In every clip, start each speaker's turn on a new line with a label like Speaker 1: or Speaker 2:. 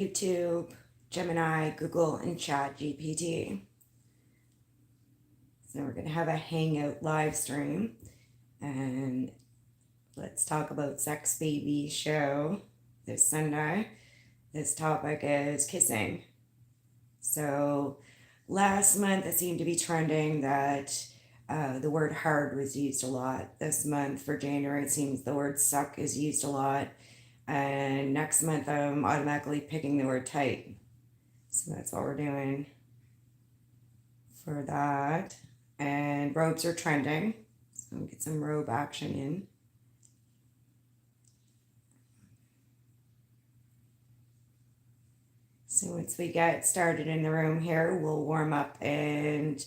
Speaker 1: YouTube, Gemini, Google, and ChatGPT. So we're going to have a Hangout live stream and let's talk about Sex Baby show this Sunday. This topic is kissing. So last month it seemed to be trending that the word hard was used a lot. This month for January it seems the word suck is used a lot. And next month I'm automatically picking the word tight. So that's what we're doing for that. And robes are trending. So we'll get some robe action in. So once we get started in the room here, we'll warm up, and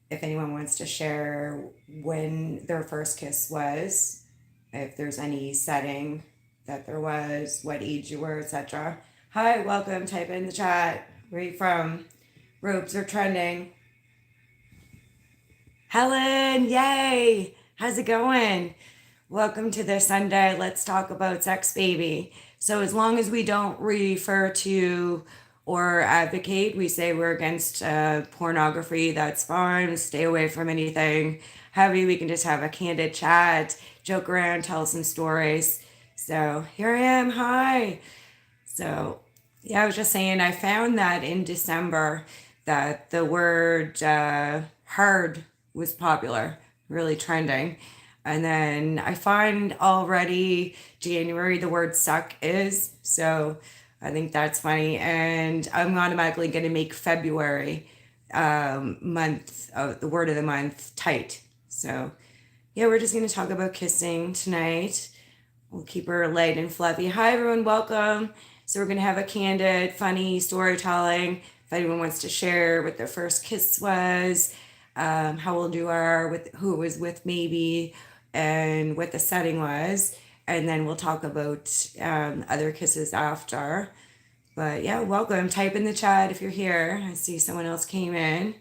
Speaker 1: if anyone wants to share when their first kiss was, if there's any setting that there was, what age you were, etc. Hi, welcome, type in the chat. Where are you from? Robes are trending. Helen, yay! How's it going? Welcome to the Sunday Let's Talk About Sex Baby. So as long as we don't refer to or advocate, we say we're against pornography, that's fine. Stay away from anything heavy. We can just have a candid chat, joke around, tell some stories. So here I am, hi. So yeah, I was just saying, I found that in December that the word hard was popular, really trending. And then I find already January the word suck is. So I think that's funny. And I'm automatically going to make February month of the word of the month tight. So yeah, we're just going to talk about kissing tonight. We'll keep her light and fluffy. Hi, everyone. Welcome. So we're going to have a candid, funny storytelling. If anyone wants to share what their first kiss was, how old you are, with who it was with maybe, and what the setting was. And then we'll talk about other kisses after. But yeah, welcome. Type in the chat if you're here. I see someone else came in.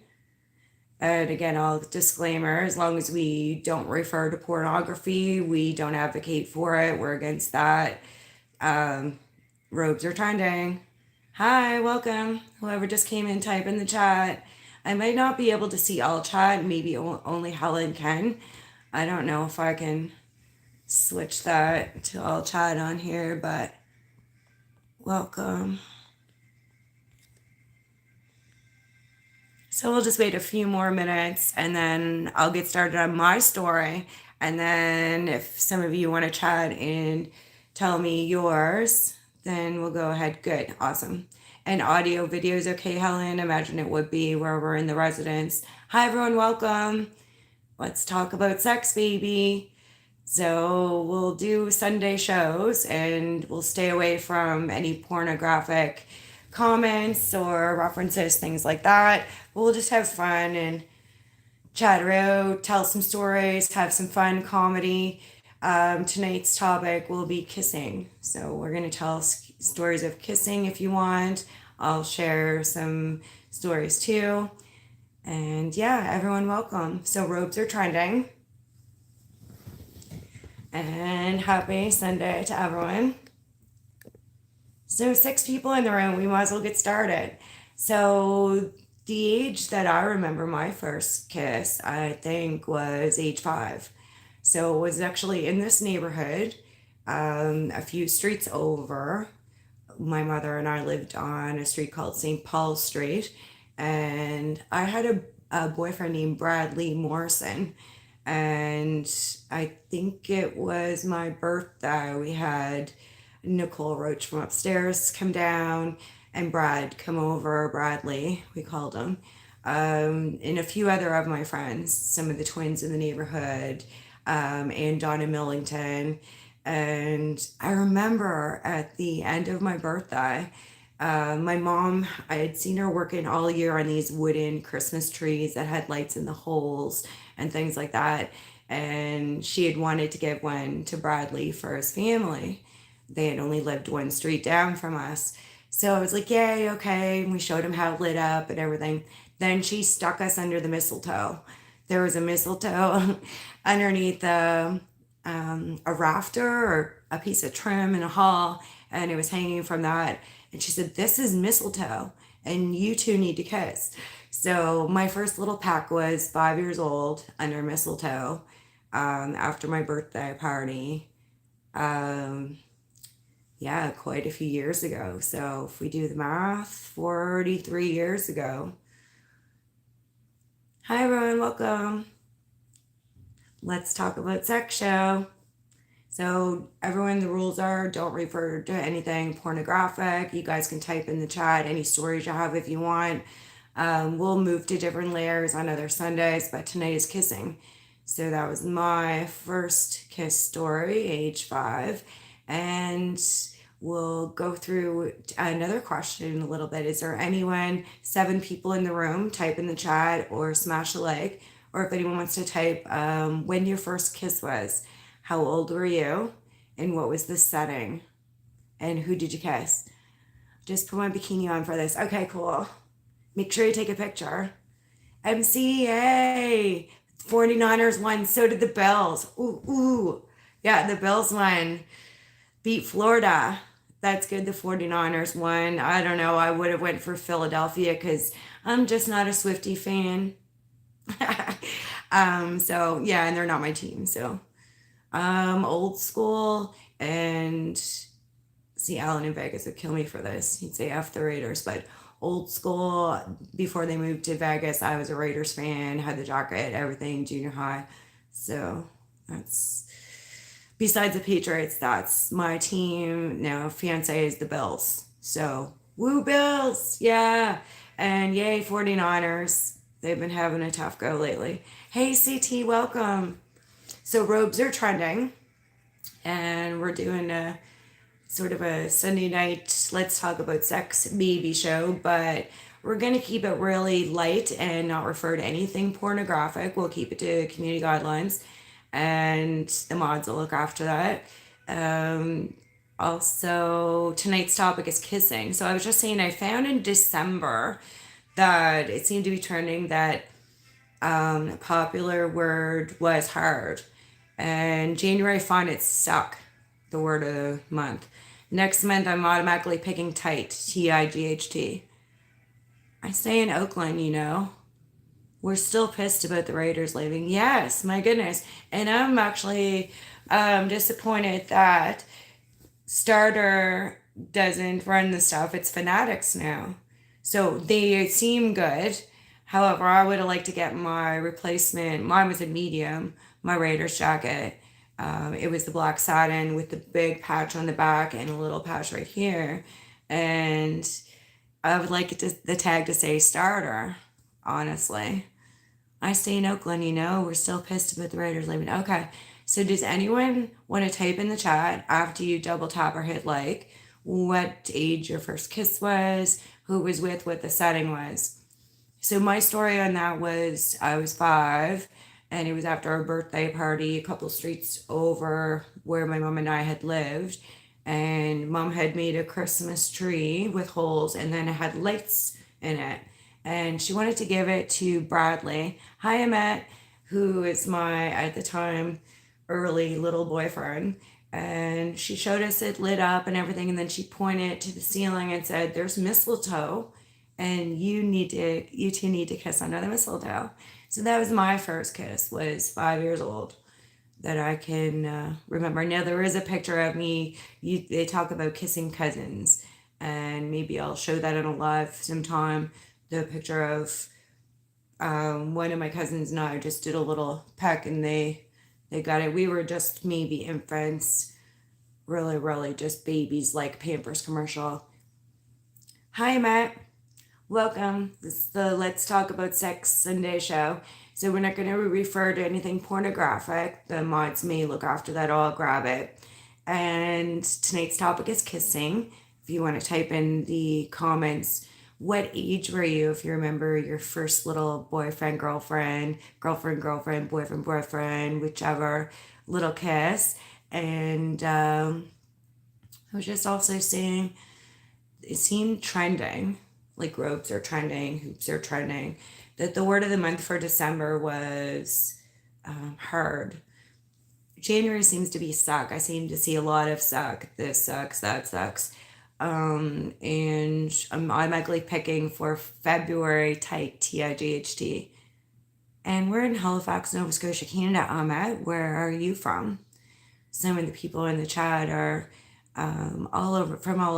Speaker 1: And again, all disclaimer, as long as we don't refer to pornography, we don't advocate for it. We're against that. Robes are trending. Hi, welcome. Whoever just came in, type in the chat. I might not be able to see all chat. Maybe only Helen can. I don't know if I can switch that to all chat on here, but welcome. So we'll just wait a few more minutes and then I'll get started on my story. And then if some of you want to chat and tell me yours, then we'll go ahead. Good. Awesome. And audio video is okay, Helen? Imagine it would be where we're in the residence. Hi, everyone. Welcome. Let's talk about Sex Baby. So we'll do Sunday shows and we'll stay away from any pornographic comments or references, things like that. We'll just have fun and chat around, tell some stories, have some fun comedy. Tonight's topic will be kissing. So we're going to tell stories of kissing if you want. I'll share some stories too. And yeah, everyone welcome. So robes are trending. And happy Sunday to everyone. So 6 people in the room, we might as well get started. So the age that I remember my first kiss, I think, was age 5. So it was actually in this neighborhood, a few streets over. My mother and I lived on a street called St. Paul Street, and I had a boyfriend named Bradley Morrison, and I think it was my birthday. We had Nicole Roach from upstairs come down and Brad come over, Bradley, we called him, and a few other of my friends, some of the twins in the neighborhood, and Donna Millington. And I remember at the end of my birthday, my mom, I had seen her working all year on these wooden Christmas trees that had lights in the holes and things like that. And she had wanted to give one to Bradley for his family. They had only lived one street down from us. So I was like, yay, okay. And we showed him how it lit up and everything. Then she stuck us under the mistletoe. There was a mistletoe underneath a rafter or a piece of trim in a hall, and it was hanging from that. And she said, "This is mistletoe, and you two need to kiss." So my first little peck was 5 years old under mistletoe, after my birthday party. Um, yeah, quite a few years ago. So if we do the math, 43 years ago. Hi, everyone. Welcome. Let's talk about sex show. So everyone, the rules are don't refer to anything pornographic. You guys can type in the chat any stories you have if you want. We'll move to different layers on other Sundays, but tonight is kissing. So that was my first kiss story, age 5. And we'll go through another question in a little bit. Is there anyone, 7 people in the room, type in the chat or smash a like, or if anyone wants to type when your first kiss was, how old were you, and what was the setting, and who did you kiss? Just put my bikini on for this. Okay, cool. Make sure you take a picture. MCA 49ers won. So did the Bills. Ooh. Yeah, the Bills won. Beat Florida. That's good. The 49ers won. I don't know. I would have went for Philadelphia because I'm just not a Swiftie fan. So yeah, and they're not my team. So old school, and see, Alan in Vegas would kill me for this. He'd say F the Raiders, but old school, before they moved to Vegas, I was a Raiders fan, had the jacket, everything, junior high. So that's, besides the Patriots, that's my team. Now, fiance is the Bills. So, woo Bills, yeah. And yay, 49ers. They've been having a tough go lately. Hey, CT, welcome. So, robes are trending, and we're doing a sort of a Sunday night, let's talk about sex baby show, but we're going to keep it really light and not refer to anything pornographic. We'll keep it to community guidelines, and the mods will look after that. Also, tonight's topic is kissing. So I was just saying, I found in December that it seemed to be trending that a popular word was hard. And January, I find it suck, the word of the month. Next month, I'm automatically picking tight, TIGHT. I stay in Oakland, you know. We're still pissed about the Raiders leaving. Yes, my goodness. And I'm actually disappointed that Starter doesn't run the stuff. It's Fanatics now. So they seem good. However, I would have liked to get my replacement. Mine was a medium, my Raiders jacket. It was the black satin with the big patch on the back and a little patch right here. And I would like the tag to say starter, honestly. I stay in Oakland, you know. We're still pissed about the Raiders leaving. Okay. So does anyone want to type in the chat after you double tap or hit like what age your first kiss was, who it was with, what the setting was? So my story on that was I was 5, and it was after our birthday party a couple streets over where my mom and I had lived. And mom had made a Christmas tree with holes, and then it had lights in it. And she wanted to give it to Bradley. Hi, Emmett, who is my, at the time, early little boyfriend. And she showed us it lit up and everything. And then she pointed to the ceiling and said, "There's mistletoe, and you two need to kiss under the mistletoe." So that was my first kiss, was 5 years old, that I can remember. Now there is a picture of me. They talk about kissing cousins, and maybe I'll show that in a live sometime. The picture of one of my cousins and I just did a little peck, and they got it. We were just maybe infants, really just babies, like Pampers commercial. Hi, Matt. Welcome. This is the Let's Talk About Sex Sunday show. So we're not going to refer to anything pornographic. The mods may look after that. I'll grab it. And tonight's topic is kissing. If you want to type in the comments, what age were you, if you remember your first little boyfriend, girlfriend, boyfriend, whichever little kiss. And I was just also saying, it seemed trending, like robes are trending, hoops are trending, that the word of the month for December was hard. January seems to be suck. I seem to see a lot of suck. This sucks, that sucks. And I'm automatically picking for February type TIGHT. And we're in Halifax, Nova Scotia, Canada. Ahmed, where are you from? Some of the people in the chat are from all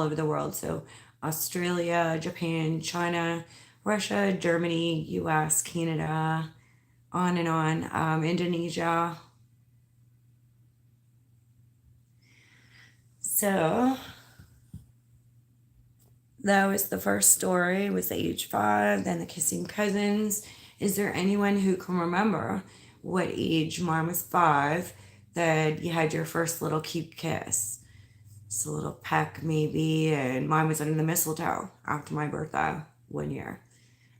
Speaker 1: over the world. So Australia, Japan, China, Russia, Germany, US, Canada, on and on. Indonesia. So that was the first story, was age 5, then the kissing cousins. Is there anyone who can remember what age mine was 5 that you had your first little cute kiss? It's a little peck maybe, and mine was under the mistletoe after my birthday 1 year.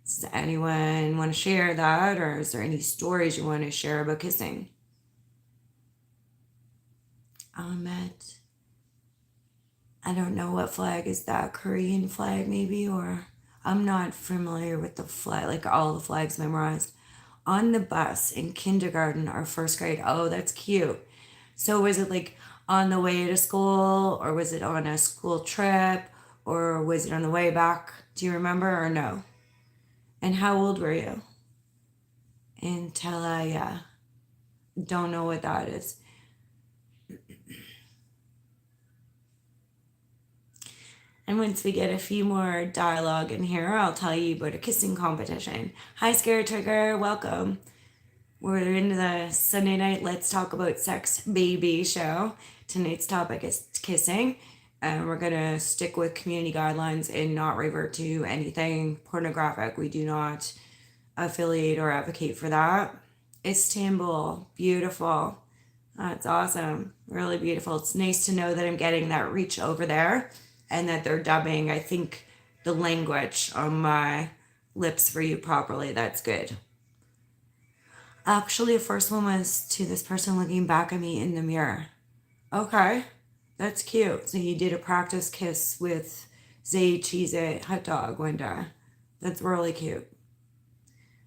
Speaker 1: Does anyone want to share that, or is there any stories you want to share about kissing? Ahmed. I don't know what flag is that, Korean flag maybe, or I'm not familiar with the flag, like all the flags memorized. On the bus in kindergarten or first grade. Oh, that's cute. So was it like on the way to school, or was it on a school trip, or was it on the way back? Do you remember or no? And how old were you? Yeah. Don't know what that is. And once we get a few more dialogue in here, I'll tell you about a kissing competition. Hi, Scare Trigger. Welcome. We're into the Sunday night Let's Talk About Sex Baby show. Tonight's topic is kissing. And we're going to stick with community guidelines and not revert to anything pornographic. We do not affiliate or advocate for that. Istanbul. Beautiful. That's awesome. Really beautiful. It's nice to know that I'm getting that reach over there and that they're dubbing, I think, the language on my lips for you properly. That's good. Actually, the first one was to this person looking back at me in the mirror. Okay, that's cute. So you did a practice kiss with Zay Cheez-It hot dog one day. That's really cute.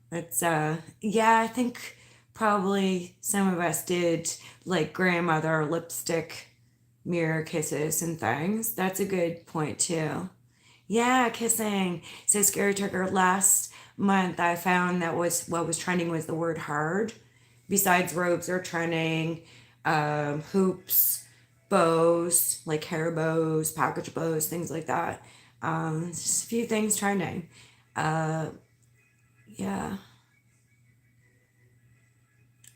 Speaker 1: That's, yeah, I think probably some of us did like grandmother lipstick mirror kisses and things. That's a good point too. Yeah, kissing. So Scary Trigger, last month I found that was what was trending was the word hard. Besides robes are trending, hoops, bows, like hair bows, package bows, things like that. Just a few things trending. Uh, yeah.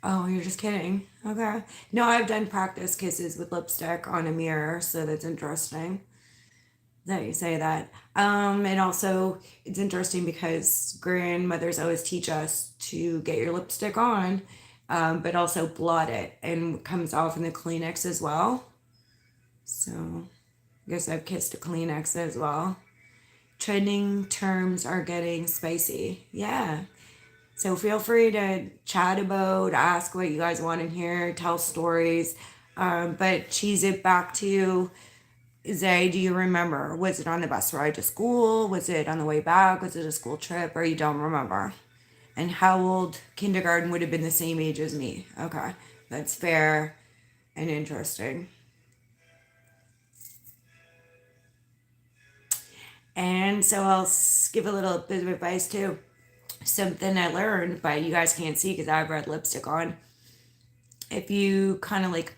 Speaker 1: Oh, you're just kidding. Okay. No, I've done practice kisses with lipstick on a mirror, so that's interesting that you say that. And also, it's interesting because grandmothers always teach us to get your lipstick on, but also blot it and comes off in the Kleenex as well. So, I guess I've kissed a Kleenex as well. Trending terms are getting spicy. Yeah. So feel free to chat about, ask what you guys want to hear, tell stories. But cheese it back to Zay, do you remember? Was it on the bus ride to school? Was it on the way back? Was it a school trip? Or you don't remember? And how old? Kindergarten would have been the same age as me. Okay, that's fair and interesting. And so I'll give a little bit of advice too. Something I learned, but you guys can't see because I have red lipstick on. If you kind of like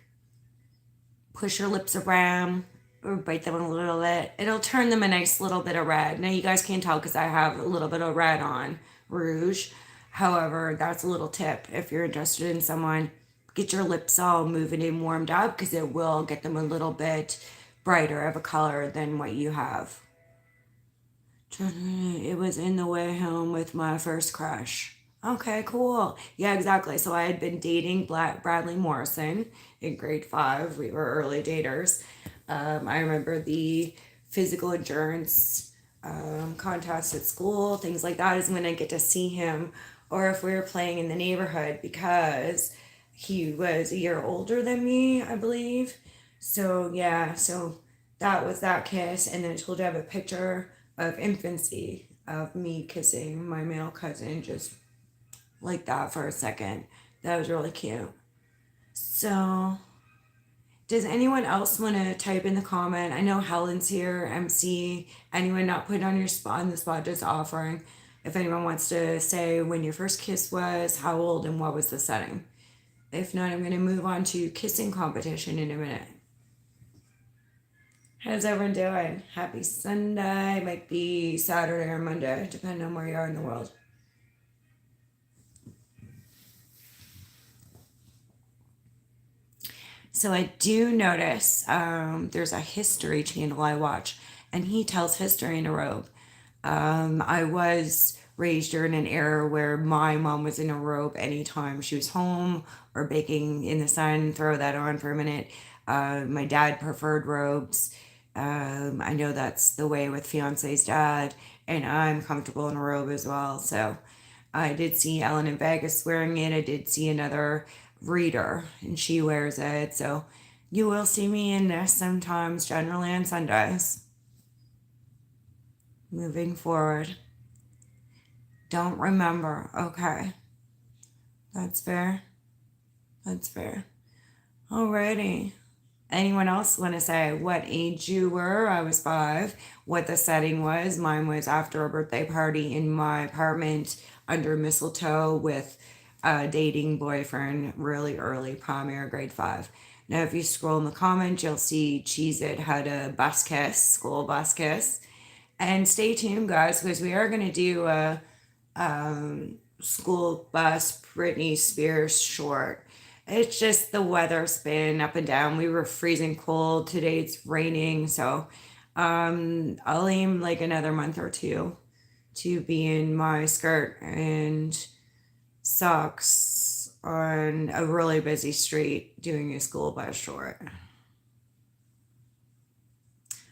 Speaker 1: push your lips around or bite them a little bit, it'll turn them a nice little bit of red. Now you guys can't tell because I have a little bit of red on, rouge. However, that's a little tip if you're interested in someone. Get your lips all moving and warmed up because it will get them a little bit brighter of a color than what you have. It was in the way home with my first crush. Okay, cool. Yeah, exactly. So I had been dating Bradley Morrison in grade 5. We were early daters. I remember the physical endurance contest at school, things like that is when I get to see him. Or if we were playing in the neighborhood because he was a year older than me, I believe. So, yeah, so that was that kiss. And then I told you I have a picture of infancy of me kissing my male cousin just like that for a second. That was really cute. So, Does anyone else want to type in the comment? I know Helen's here, MC. Anyone not put on your spot on the spot, just offering. If anyone wants to say when your first kiss was, how old, and what was the setting. If not, I'm going to move on to kissing competition in a minute. How's everyone doing? Happy Sunday. Might be Saturday or Monday, depending on where you are in the world. So I do notice there's a history channel I watch, and he tells history in a robe. I was raised during an era where my mom was in a robe anytime she was home or baking in the sun, throw that on for a minute. My dad preferred robes. I know that's the way with fiance's dad, and I'm comfortable in a robe as well. So I did see Ellen in Vegas wearing it. I did see another reader, and she wears it. So you will see me in this sometimes, generally on Sundays. Moving forward. Don't remember. Okay. That's fair. That's fair. Alrighty. Anyone else want to say what age you were? I was 5. What the setting was? Mine was after a birthday party in my apartment under mistletoe with a dating boyfriend really early, primary grade 5. Now, if you scroll in the comments, you'll see Cheez It had a bus kiss, school bus kiss. And stay tuned, guys, because we are going to do a school bus Britney Spears short. It's just the weather's been up and down. We were freezing cold. Today it's raining. So I'll aim like another month or two to be in my skirt and socks on a really busy street doing a school bus short.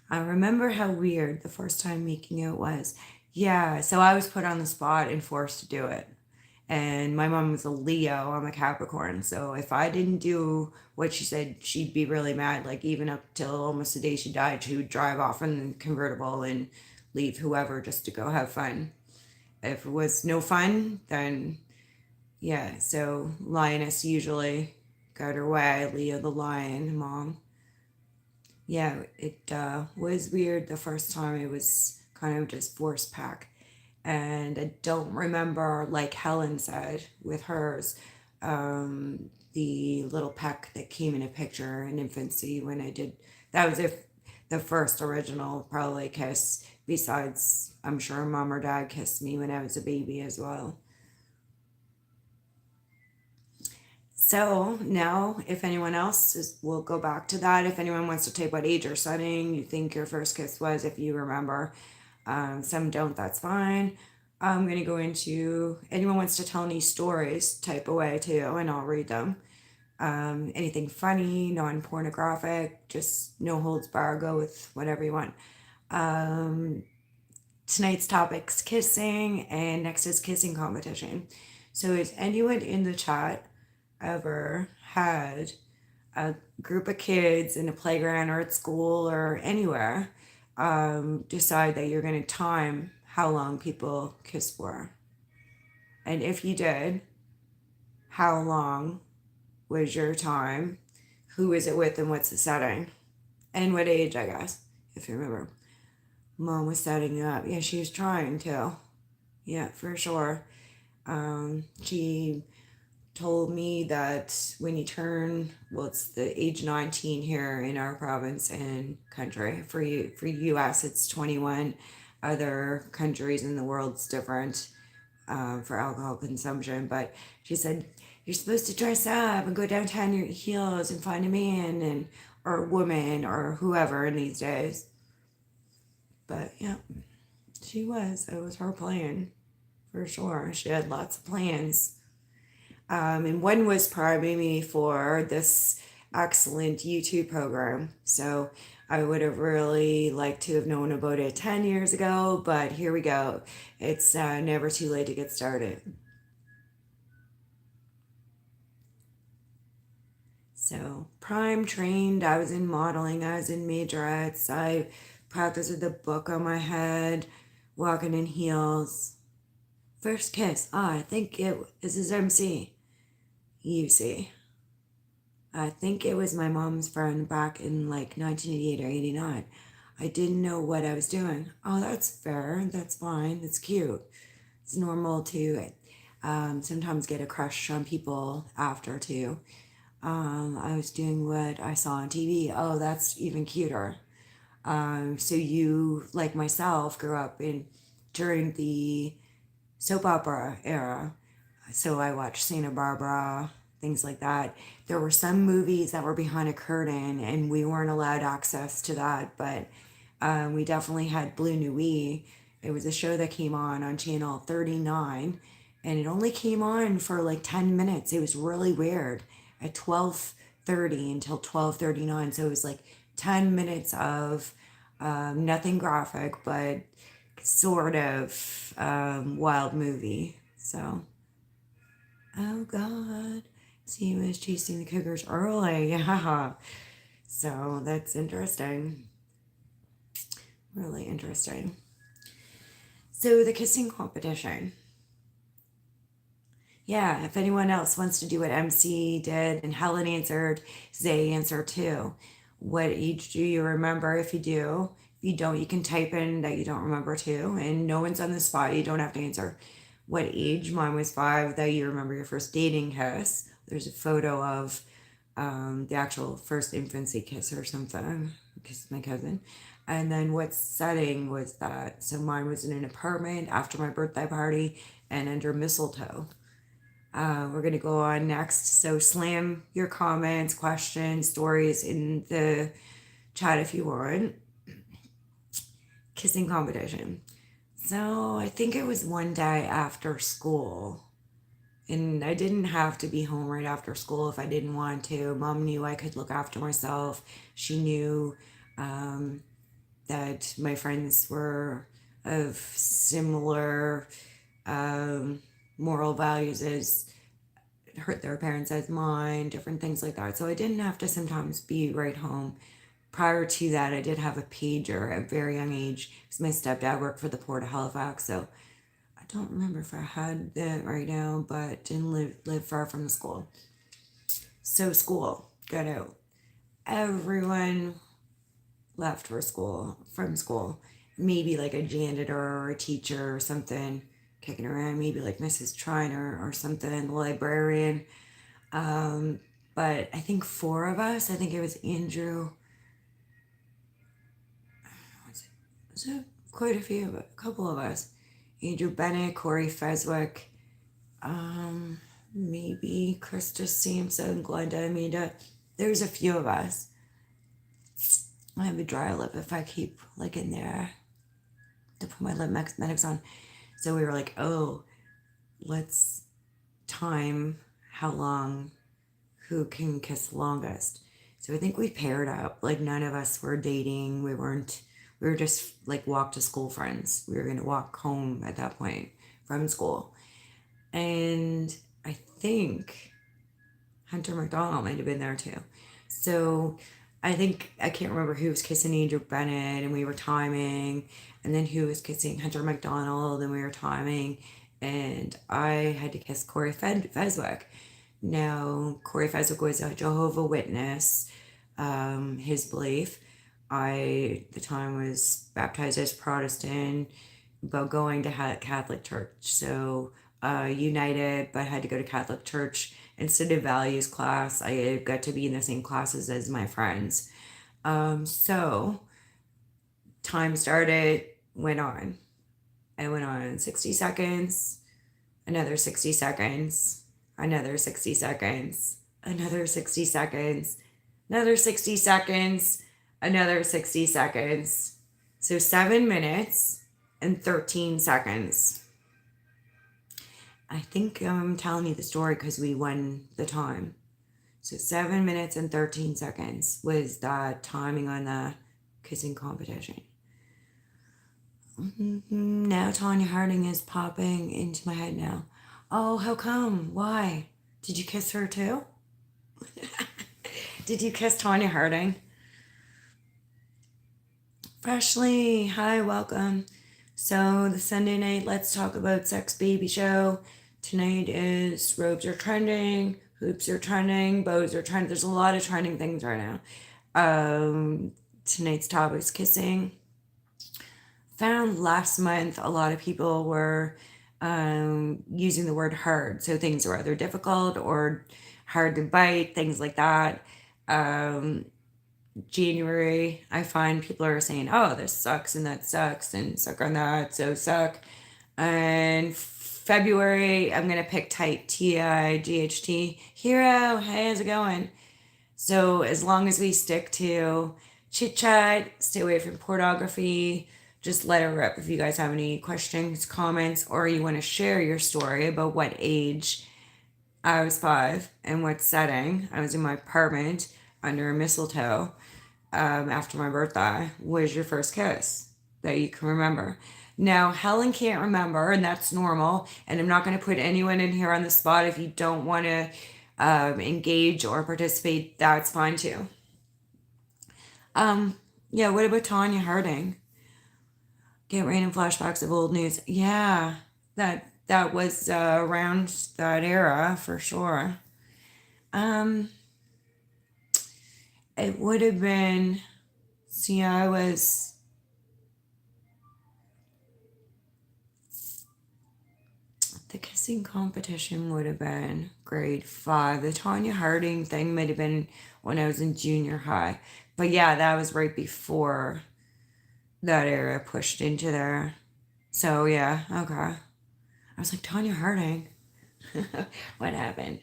Speaker 1: I remember how weird the first time making it was. Yeah, so I was put on the spot and forced to do it. And my mom was a Leo, I'm a Capricorn. So if I didn't do what she said, she'd be really mad. Like even up till almost the day she died, she would drive off in the convertible and leave whoever just to go have fun. If it was no fun, then yeah. So Lioness usually got her way. Leo the lion, mom. Yeah, it was weird the first time. It was kind of just force pack. And I don't remember, like Helen said with hers, the little peck that came in a picture in infancy when I did. That was if the first original probably kiss. Besides, I'm sure mom or dad kissed me when I was a baby as well. So now, if anyone else is, we'll go back to that. If anyone wants to take what age or setting you think your first kiss was, if you remember. Some don't, that's fine. I'm going to go into, anyone wants to tell any stories, type away too, and I'll read them. Anything funny, non pornographic, just no holds bar, go with whatever you want. Tonight's topic's kissing, and next is kissing competition. So, has anyone in the chat ever had a group of kids in a playground or at school or anywhere decide that you're going to time how long people kiss for? And if you did, how long was your time? Who is it with and what's the setting? And what age, I guess, if you remember. Mom was setting you up. Yeah, she was trying to. Yeah, for sure. She told me that when you turn, well, it's the age 19 here in our province and country. For US, it's 21. Other countries in the world, it's different for alcohol consumption. But she said, you're supposed to dress up and go downtown in your heels and find a man and or a woman or whoever in these days. But yeah, she was. It was her plan, for sure. She had lots of plans. And one was priming me for this excellent YouTube program. So I would have really liked to have known about it 10 years ago, but here we go. It's never too late to get started. So, prime trained, I was in modeling, I was in majorettes, I practiced with the book on my head, walking in heels. First kiss, I think it is his MC. You see. I think it was my mom's friend back in like 1988 or 89. I didn't know what I was doing. Oh, that's fair. That's fine. That's cute. It's normal to sometimes get a crush on people after too. I was doing what I saw on TV. Oh, that's even cuter. So you, like myself, grew up in during the soap opera era. So I watched Santa Barbara, things like that. There were some movies that were behind a curtain, and we weren't allowed access to that. But we definitely had Blue Nuit. It was a show that came on Channel 39, and it only came on for like 10 minutes. It was really weird at 12:30 until 12:39. So it was like 10 minutes of nothing graphic, but sort of wild movie. So, oh God. So he was chasing the cougars early. Yeah. So that's interesting. Really interesting. So the kissing competition. Yeah, if anyone else wants to do what MC did and Helen answered, Zay answered too. What age do you remember? If you do, if you don't, you can type in that you don't remember too. And no one's on the spot. You don't have to answer what age. Mine was 5, that you remember your first dating kiss. There's a photo of the actual first infancy kiss or something. Kissed my cousin. And then what setting was that? So mine was in an apartment after my birthday party and under mistletoe. We're going to go on next. So slam your comments, questions, stories in the chat if you want. Kissing competition. So I think it was one day after school. And I didn't have to be home right after school if I didn't want to. Mom knew I could look after myself. She knew that my friends were of similar moral values as hurt their parents as mine, different things like that. So I didn't have to sometimes be right home. Prior to that, I did have a pager at a very young age because my stepdad worked for the Port of Halifax. So I don't remember if I had that right now, but didn't live far from the school. So school, got out. Everyone left for school, from school. Maybe like a janitor or a teacher or something kicking around, maybe like Mrs. Triner or something, the librarian. But I think 4 of us, I think it was Andrew, was it quite a few, but a couple of us. Andrew Bennett, Corey Feswick, maybe Krista Sampson, Glenda Amanda. There's a few of us. I have a dry lip if I keep like in there to put my lip medics on. So we were like, oh, let's time how long, who can kiss longest. So I think we paired up. Like none of us were dating. We were just like walk to school friends. We were going to walk home at that point from school. And I think Hunter McDonald might have been there too. So I think, I can't remember who was kissing Andrew Bennett and we were timing, and then who was kissing Hunter McDonald and we were timing, and I had to kiss Corey Feswick. Now, Corey Feswick was a Jehovah Witness, his belief. I, at the time, was baptized as Protestant, but going to Catholic Church. So, united, but had to go to Catholic Church instead of values class. I got to be in the same classes as my friends. So, time started, went on. I went on 60 seconds, another 60 seconds, another 60 seconds, another 60 seconds, another 60 seconds, another 60 seconds. So 7 minutes and 13 seconds. I think I'm telling you the story because we won the time. So 7 minutes and 13 seconds was the timing on the kissing competition. Now Tanya Harding is popping into my head now. Oh, how come? Why? Did you kiss her too? Did you kiss Tanya Harding? Freshly, hi, welcome. So the Sunday night Let's Talk About Sex Baby show. Tonight is Robes Are Trending. Hoops are trending, bows are trending. There's a lot of trending things right now. Tonight's topic is kissing. Found last month a lot of people were using the word hard. So things are either difficult or hard to bite, things like that. Um, January, I find people are saying, oh, this sucks and that sucks and suck on that, so suck. And February, I'm going to pick tight, TIGHT. Hero, hey, how's it going? So as long as we stick to chit chat, stay away from pornography, just let it rip. If you guys have any questions, comments, or you want to share your story about what age I was 5 and what setting I was in my apartment under a mistletoe after my birthday was your first kiss that you can remember. Now, Helen can't remember, and that's normal. And I'm not going to put anyone in here on the spot. If you don't want to engage or participate, that's fine too. Yeah, what about Tanya Harding? Get random flashbacks of old news. Yeah, that was around that era for sure. Um, it would have been. See, I was. The kissing competition would have been grade 5. The Tanya Harding thing might have been when I was in junior high. But yeah, that was right before that era pushed into there. So yeah, okay. I was like, Tanya Harding. What happened?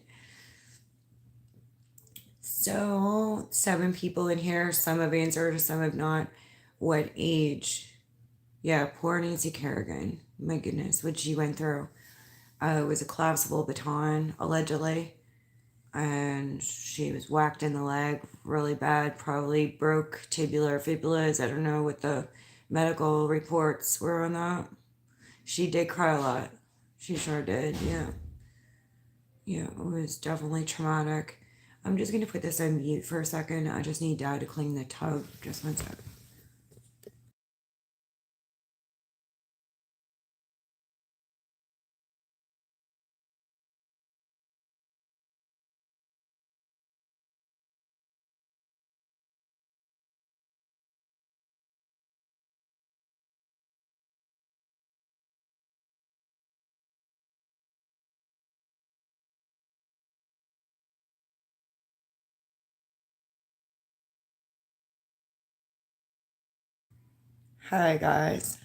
Speaker 1: So, 7 people in here. Some have answered, some have not. What age? Yeah, poor Nancy Kerrigan. My goodness, what she went through. It was a collapsible baton, allegedly. And she was whacked in the leg really bad, probably broke tibular fibulas. I don't know what the medical reports were on that. She did cry a lot. She sure did, yeah. Yeah, it was definitely traumatic. I'm just gonna put this on mute for a second. I just need Dad to clean the tub. Just one sec. Hi guys.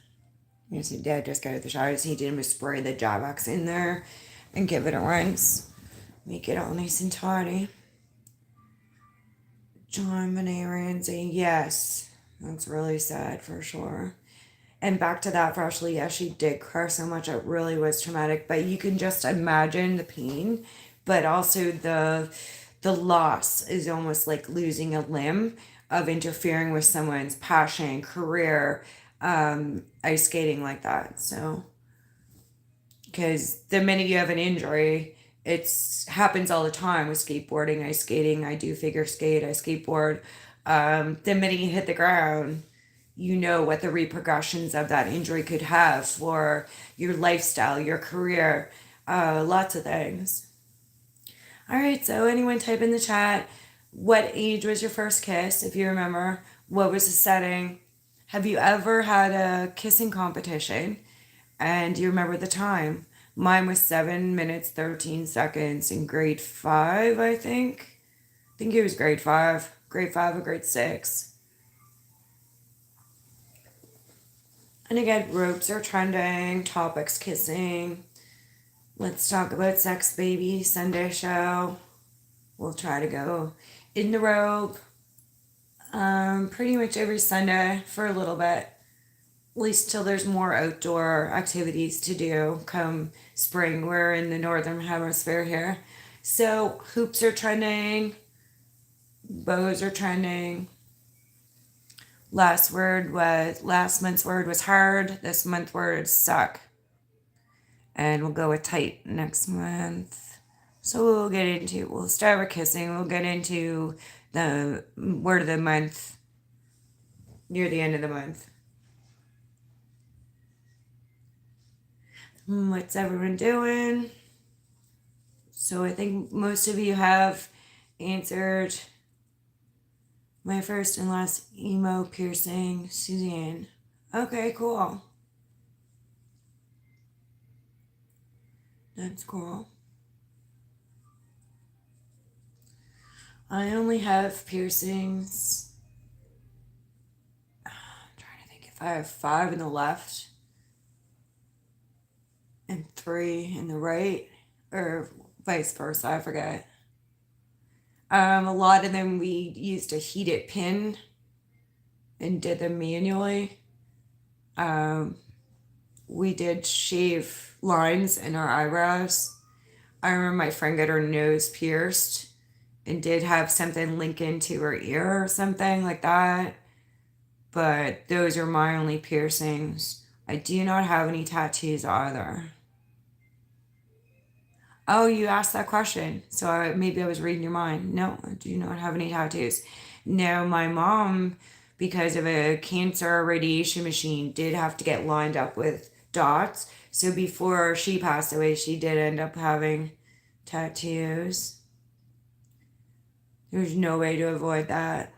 Speaker 1: You see Dad just got out of the shower. I just need him to spray the Jabox in there and give it a rinse. Make it all nice and tidy. John Benet Ramsey, yes. That's really sad for sure. And back to that for Ashley, yeah, she did cry so much. It really was traumatic. But you can just imagine the pain, but also the loss is almost like losing a limb of interfering with someone's passion, career, ice skating like that. So, because the minute you have an injury, it's happens all the time with skateboarding, ice skating. I do figure skate, I skateboard. The minute you hit the ground, you know what the repercussions of that injury could have for your lifestyle, your career, lots of things. All right, so anyone type in the chat, what age was your first kiss, if you remember? What was the setting? Have you ever had a kissing competition? And do you remember the time? Mine was 7 minutes, 13 seconds in grade 5, I think. I think it was grade 5. Grade 5 or grade 6. And again, ropes are trending, topics kissing. Let's talk about sex, baby. Sunday show. We'll try to go in the robe pretty much every Sunday for a little bit. At least till there's more outdoor activities to do come spring. We're in the northern hemisphere here. So hoops are trending, bows are trending. Last month's word was hard. This month's word is suck. And we'll go with tight next month. So we'll start with kissing. We'll get into the word of the month near the end of the month. What's everyone doing? So So I think most of you have answered my first and last emo piercing, Suzanne. Okay, cool. That's cool. I only have piercings. I'm trying to think if I have 5 in the left and 3 in the right, or vice versa. I forget. A lot of them we used a heated pin and did them manually. Um, we did shave lines in our eyebrows. I remember my friend got her nose pierced and did have something link into her ear or something like that. But those are my only piercings. I do not have any tattoos either. Oh, you asked that question. So maybe I was reading your mind. No, I do not have any tattoos. No, my mom, because of a cancer radiation machine, did have to get lined up with dots. So before she passed away, she did end up having tattoos. There's no way to avoid that.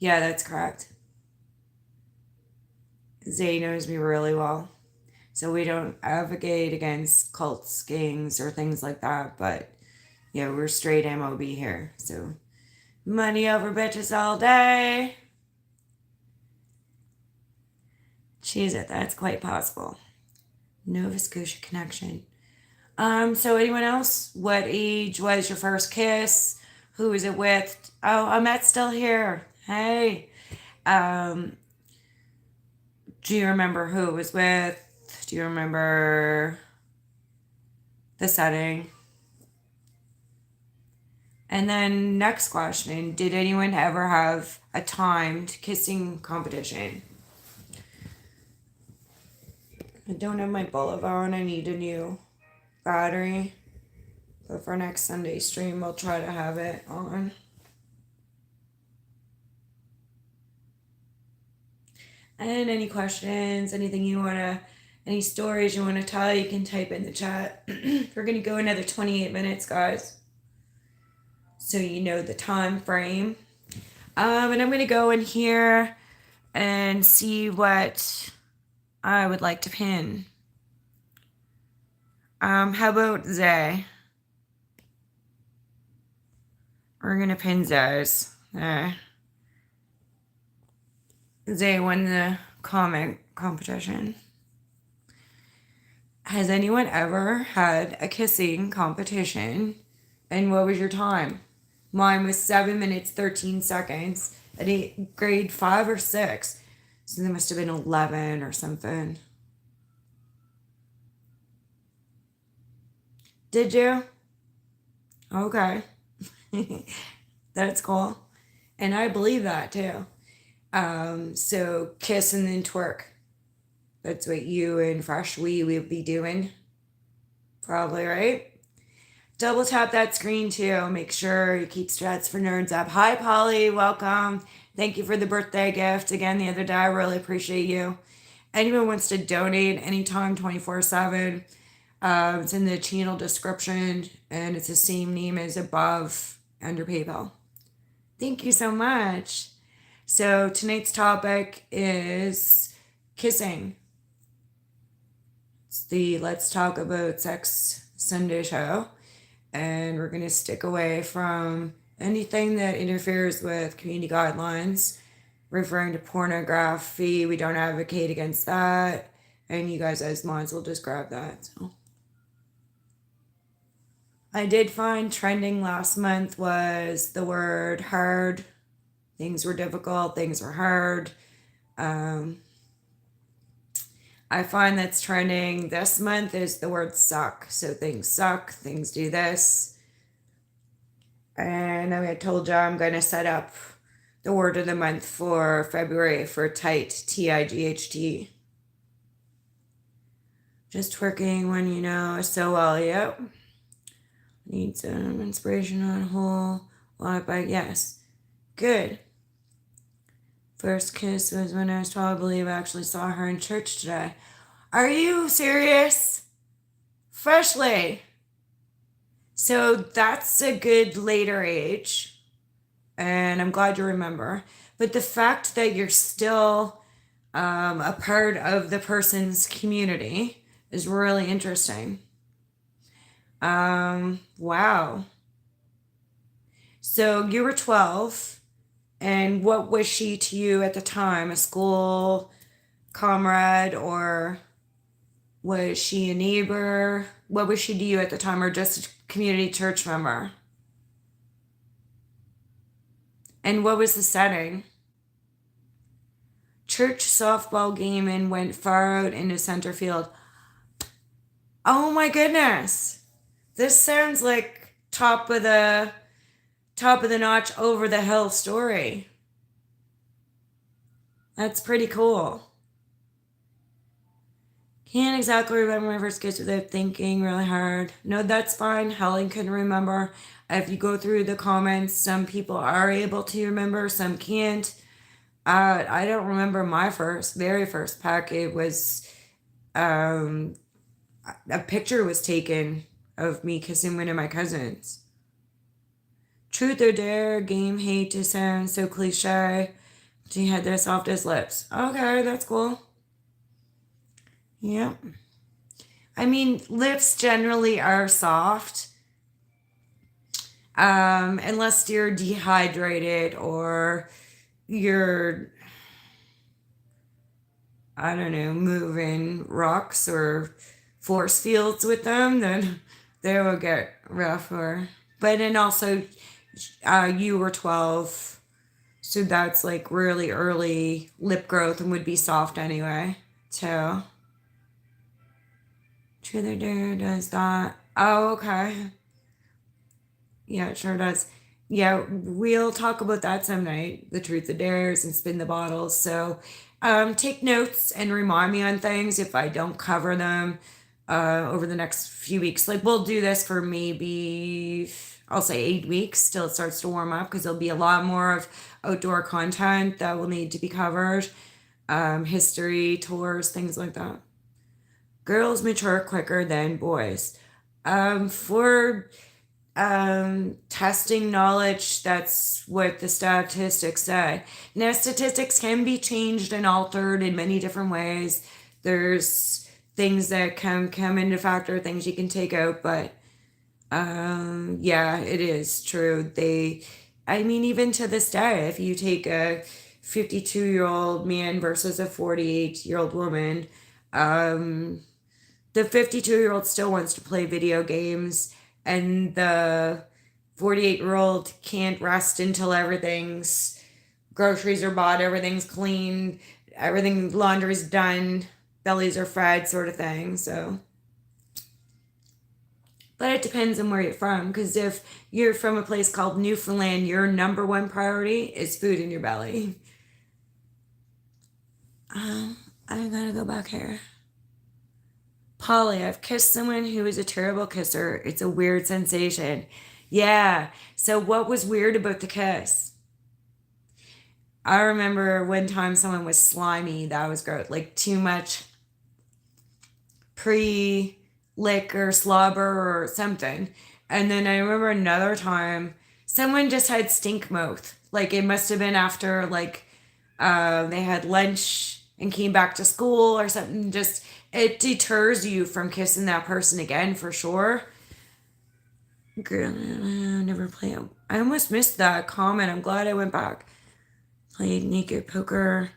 Speaker 1: Yeah, that's correct. Zay knows me really well. So we don't advocate against cults, gangs, or things like that. But yeah, we're straight MOB here. So money over bitches all day. Cheese it. That's quite possible. Nova Scotia connection. So anyone else? What age was your first kiss? Who was it with? Oh, Amet's still here. Hey. Um, do you remember who it was with? Do you remember the setting? And then next question, did anyone ever have a timed kissing competition? I don't have my bullet on. I need a new battery. But for next Sunday stream, I'll try to have it on. And any questions, anything you want to, any stories you want to tell, you can type in the chat. We're going to go another 28 minutes, guys. So you know the time frame. And I'm going to go in here and see what I would like to pin. How about Zay? We're going to pin Zay's. Zay won the comic competition. Has anyone ever had a kissing competition? And what was your time? Mine was 7 minutes, 13 seconds at grade 5 or 6. So there must have been 11 or something. Did you? Okay. That's cool. And I believe that too. So kiss and then twerk. That's what you and Fresh Wee would be doing. Probably, right? Double tap that screen too. Make sure you keep Strats for Nerds up. Hi, Polly. Welcome. Thank you for the birthday gift again the other day. I really appreciate you. Anyone wants to donate anytime 24/7. It's in the channel description and it's the same name as above under PayPal. Thank you so much. So tonight's topic is kissing. It's the Let's Talk About Sex Sunday show. And we're going to stick away from anything that interferes with community guidelines, referring to pornography. We don't advocate against that. And you guys as mods will just grab that. So I did find trending last month was the word hard. Things were difficult, things were hard. I find that's trending this month is the word suck. So things suck, things do this. And I told you I'm going to set up the word of the month for February for tight, T-I-G-H-T. Just working when you know so well, yep. Need some inspiration on a whole lot by, yes. Good. First kiss was when I was 12. I believe I actually saw her in church today. Are you serious? Freshly. So that's a good later age, and I'm glad you remember. But the fact that you're still a part of the person's community is really interesting. Wow. So you were 12, and what was she to you at the time? A school comrade, or was she a neighbor? What was she to you at the time, or just a community church member? And what was the setting? Church softball game and went far out into center field. Oh my goodness. This sounds like top of the notch over the hill story. That's pretty cool. Can't exactly remember my first kiss without thinking really hard. No, that's fine. Helen couldn't remember. If you go through the comments, some people are able to remember, some can't. I don't remember my very first pack. It was um, a picture was taken of me kissing one of my cousins. Truth or dare, game hate to sound so cliche. She had the softest lips. Okay, that's cool. Yep. I mean, lips generally are soft, unless you're dehydrated or you're, I don't know, moving rocks or force fields with them, then they will get rougher. But then also, you were 12, so that's like really early lip growth and would be soft anyway, too. Truth or Dare does that. Oh, okay. Yeah, it sure does. Yeah, we'll talk about that some night. The Truth or Dares and Spin the Bottles. So, take notes and remind me on things if I don't cover them over the next few weeks. Like we'll do this for maybe I'll say 8 weeks till it starts to warm up because there'll be a lot more of outdoor content that will need to be covered. History, tours, things like that. Girls mature quicker than boys. For testing knowledge, that's what the statistics say. Now, statistics can be changed and altered in many different ways. There's things that can come into factor, things you can take out, but yeah, it is true. I mean, even to this day, if you take a 52-year-old man versus a 48-year-old woman, um, the 52-year-old still wants to play video games, and the 48-year-old can't rest until everything's groceries are bought, everything's clean, everything laundry's done, bellies are fed, sort of thing. So, but it depends on where you're from, because if you're from a place called Newfoundland, your number one priority is food in your belly. I gotta go back here. Polly, I've kissed someone who is a terrible kisser. It's a weird sensation. Yeah. So, what was weird about the kiss? I remember one time someone was slimy. That was gross. Like too much pre lick or slobber or something. And then I remember another time someone just had stink mouth. Like it must have been after like they had lunch and came back to school or something. Just it deters you from kissing that person again for sure. Girl, I never play. I almost missed that comment. I'm glad I went back. Played naked poker.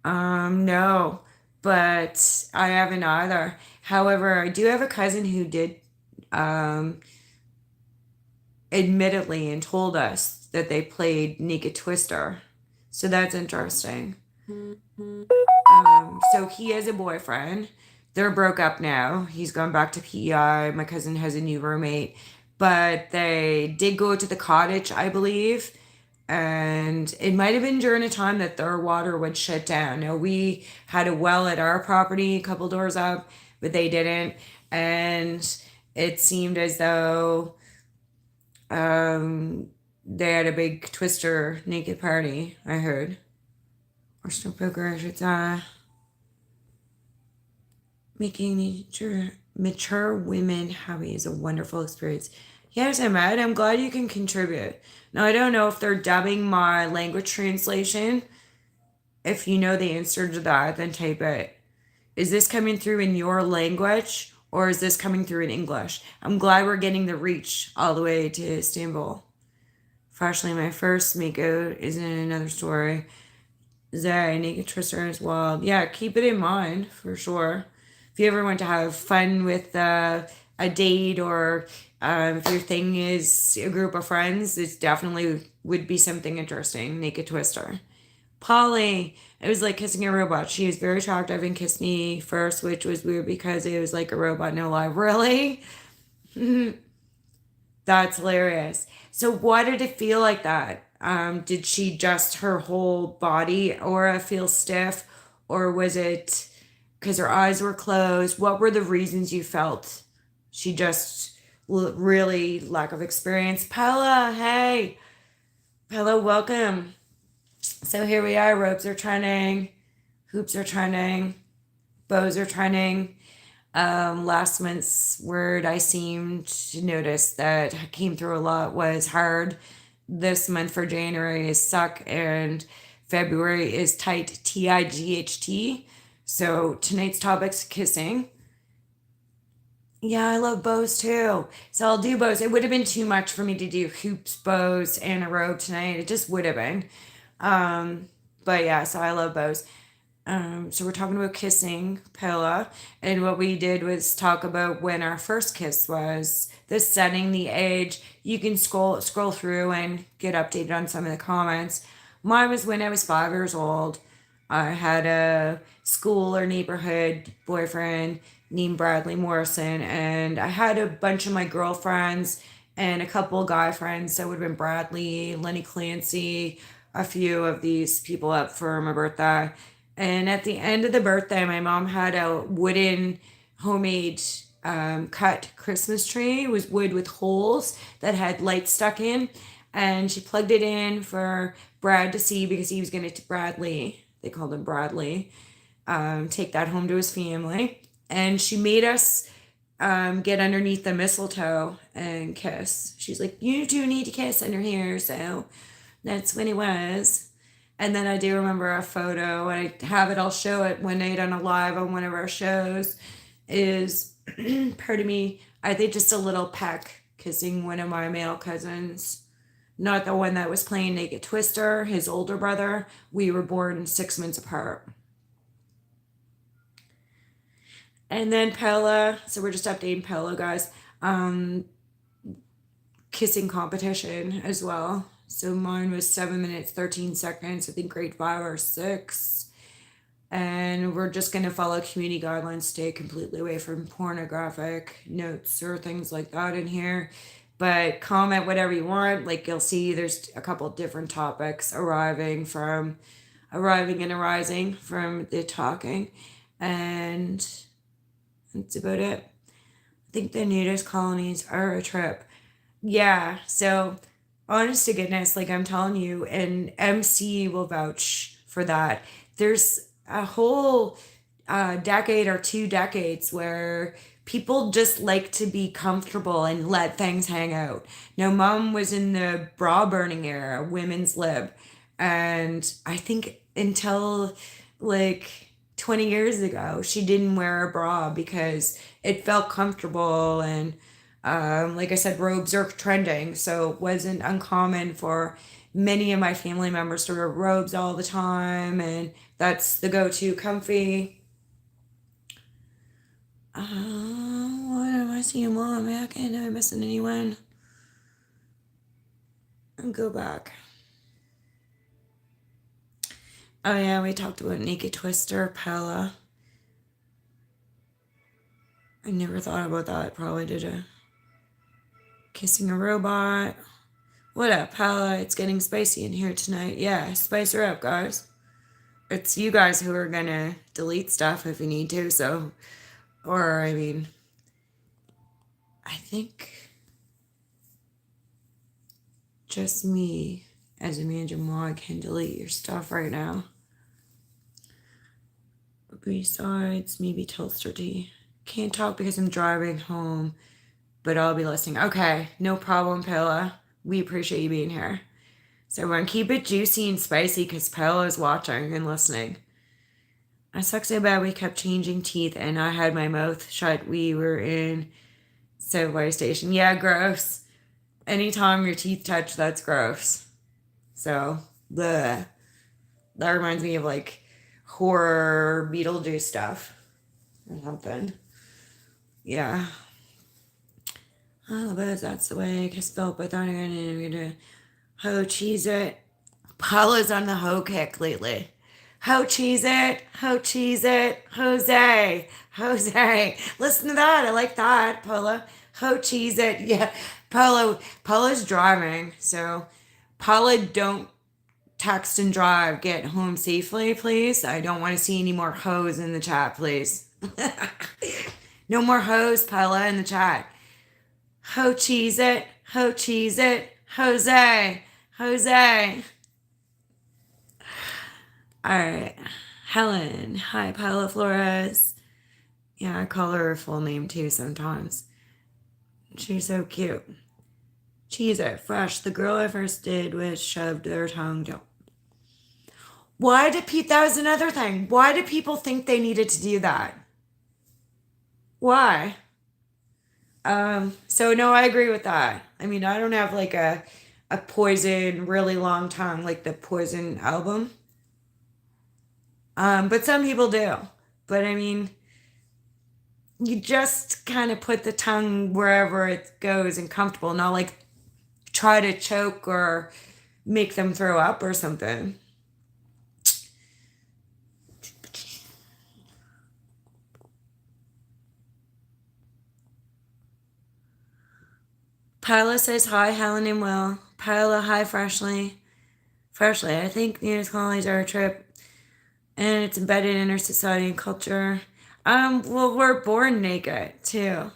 Speaker 1: No, but I haven't either. However, I do have a cousin who did, um, admittedly and told us that they played Naked Twister. So that's interesting. So he has a boyfriend. They're broke up now. He's gone back to PEI. My cousin has a new roommate. But they did go to the cottage, I believe. And it might have been during a time that their water would shut down. Now, we had a well at our property a couple doors up, but they didn't. And it seemed as though they had a big Twister naked party, I heard. Or snow poker, I should say. Making mature women happy is a wonderful experience. Yes, Ahmed, I'm glad you can contribute. Now, I don't know if they're dubbing my language translation. If you know the answer to that, then type it. Is this coming through in your language or is this coming through in English? I'm glad we're getting the reach all the way to Istanbul. Fortunately, my first Miko is in another story. Zay, Naked Twister as well. Yeah, keep it in mind for sure. If you ever want to have fun with a date or if your thing is a group of friends, it definitely would be something interesting. Naked Twister. Polly, it was like kissing a robot. She was very attractive and kissed me first, which was weird because it was like a robot, no lie. Really? That's hilarious. So, what did it feel like that? Did she just her whole body aura feel stiff, or was it because her eyes were closed? What were the reasons you felt she just really lack of experience? Pella, hey, Pella, welcome. So here we are. Ropes are trending, hoops are trending, bows are trending. Last month's word I seemed to notice that came through a lot was hard. This month for January is suck, and February is tight, TIGHT. So tonight's topic's kissing. Yeah, I love bows too. So I'll do bows. It would have been too much for me to do hoops, bows, and a robe tonight. It just would have been. Um, but yeah, so I love bows. So we're talking about kissing, Pella, and what we did was talk about when our first kiss was, the setting, the age. You can scroll through and get updated on some of the comments. Mine was when I was 5 years old. I had a school or neighborhood boyfriend named Bradley Morrison, and I had a bunch of my girlfriends and a couple guy friends. That would have been Bradley, Lenny Clancy, a few of these people up for my birthday. And at the end of the birthday, my mom had a wooden homemade cut Christmas tree. It was wood with holes that had lights stuck in. And she plugged it in for Brad to see because he was going to, Bradley, they called him Bradley, take that home to his family. And she made us get underneath the mistletoe and kiss. She's like, you do need to kiss under here. So that's when it was. And then I do remember a photo, and I have it, I'll show it one night on a live on one of our shows, is, pardon me, I think just a little peck kissing one of my male cousins. Not the one that was playing Naked Twister, his older brother. We were born 6 months apart. And then Pella, so we're just updating Pella, guys. Kissing competition as well. So mine was 7 minutes, 13 seconds, I think grade 5 or 6. And we're just going to follow community guidelines, stay completely away from pornographic notes or things like that in here. But comment whatever you want. Like you'll see there's a couple different topics arriving and arising from the talking. And that's about it. I think the nudist colonies are a trip. Yeah, so honest to goodness, like I'm telling you, and MC will vouch for that. There's a whole decade or 2 decades where people just like to be comfortable and let things hang out. Now, mom was in the bra burning era, women's lib, and I think until like 20 years ago, she didn't wear a bra because it felt comfortable and like I said, robes are trending, so it wasn't uncommon for many of my family members to wear robes all the time, and that's the go-to comfy. What am I seeing while I'm back? Am I missing anyone? I'll go back. Oh yeah, we talked about Naked Twister, Pella. I never thought about that. Probably did a kissing a robot. What up, Pella? It's getting spicy in here tonight. Yeah, spice her up, guys. It's you guys who are gonna delete stuff if you need to, so. Or, I mean, I think just me as a manager mod can delete your stuff right now. Besides, maybe Telstra D. Can't talk because I'm driving home. but I'll be listening. Okay, no problem, Pilla. We appreciate you being here. So everyone, keep it juicy and spicy because Pilla is watching and listening. I suck so bad we kept changing teeth and I had my mouth shut. We were in subway station. Yeah, gross. Anytime your teeth touch, that's gross. So, bleh. That reminds me of like horror Beetlejuice stuff or something. Yeah. Oh, but that's the way I guess built, but then again, I'm gonna ho cheese it. Paula's on the ho kick lately. Ho cheese it, ho cheese it, Jose, Jose. Listen to that. I like that, Paula. Ho cheese it. Yeah. Paula's driving, so Paula, don't text and drive. Get home safely, please. I don't want to see any more hoes in the chat, please. No more hoes, Paula, in the chat. Ho cheese it, ho cheese it, Jose, Jose. All right, Helen. Hi, Paula Flores. Yeah, I call her her full name too sometimes. She's so cute. Cheese it, fresh. The girl I first did was shoved their tongue down. Why did Pete? That was another thing. Why did people think they needed to do that? Why? So no, I agree with that. I mean, I don't have like a Poison really long tongue like the Poison album. But some people do. But I mean, you just kind of put the tongue wherever it goes and comfortable, not like try to choke or make them throw up or something. Paula says hi, Helen and Will. Paula, hi, Freshly. Freshly, I think Venus colonies are a trip and it's embedded in our society and culture. Well, we're born naked too.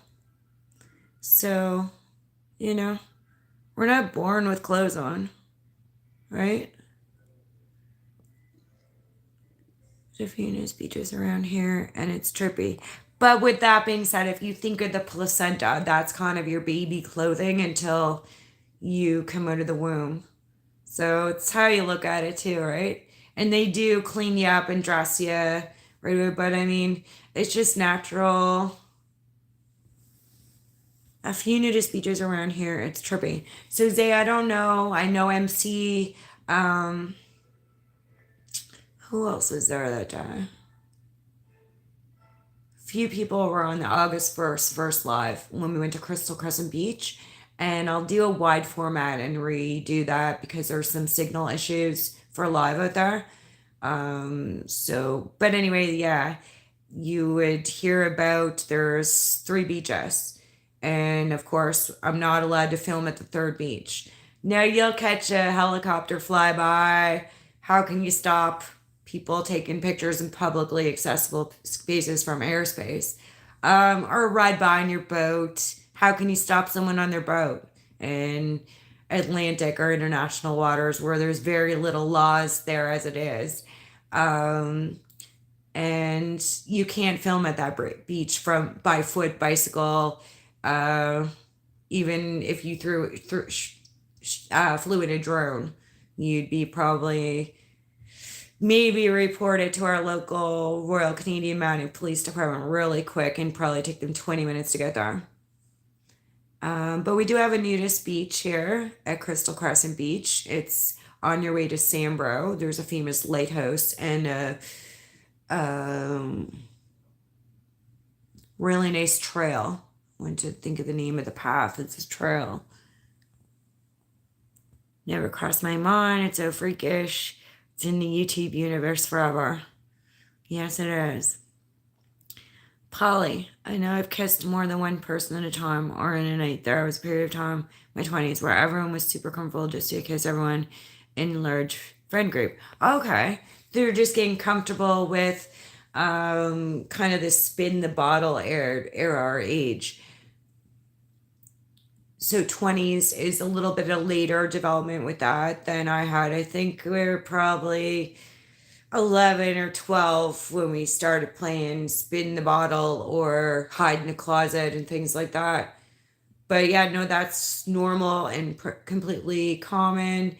Speaker 1: So, you know, we're not born with clothes on, right? Venus beaches around here and it's trippy. But with that being said, if you think of the placenta, that's kind of your baby clothing until you come out of the womb. So it's how you look at it too, right? And they do clean you up and dress you right away. But I mean, it's just natural. A few nudist beaches around here. It's trippy. So Zay, I don't know. I know MC. Who else was there that day? Few people were on the August 1st first live when we went to Crystal Crescent Beach. And I'll do a wide format and redo that because there's some signal issues for live out there. But anyway, yeah, you would hear about there's 3 beaches. And of course, I'm not allowed to film at the third beach. Now you'll catch a helicopter fly by. How can you stop people taking pictures in publicly accessible spaces from airspace? Or ride by on your boat. How can you stop someone on their boat in Atlantic or international waters where there's very little laws there as it is? And you can't film at that beach from by foot, bicycle, even if you flew in a drone, you'd be probably maybe report it to our local Royal Canadian Mounted Police Department really quick and probably take them 20 minutes to get there. But we do have a nudist beach here at Crystal Crescent Beach. It's on your way to Sambro. There's a famous lighthouse and a really nice trail. I want to think of the name of the path. It's a trail. Never crossed my mind. It's so freakish. It's in the YouTube universe forever. Yes, it is. Polly, I know I've kissed more than one person at a time or in a night. There was a period of time, my 20s, where everyone was super comfortable just to kiss everyone in a large friend group. Okay. They're just getting comfortable with kind of the spin the bottle era or age. So 20s is a little bit of later development with that than I had. I think we were probably 11 or 12 when we started playing spin the bottle or hide in the closet and things like that. But yeah, no, that's normal and completely common.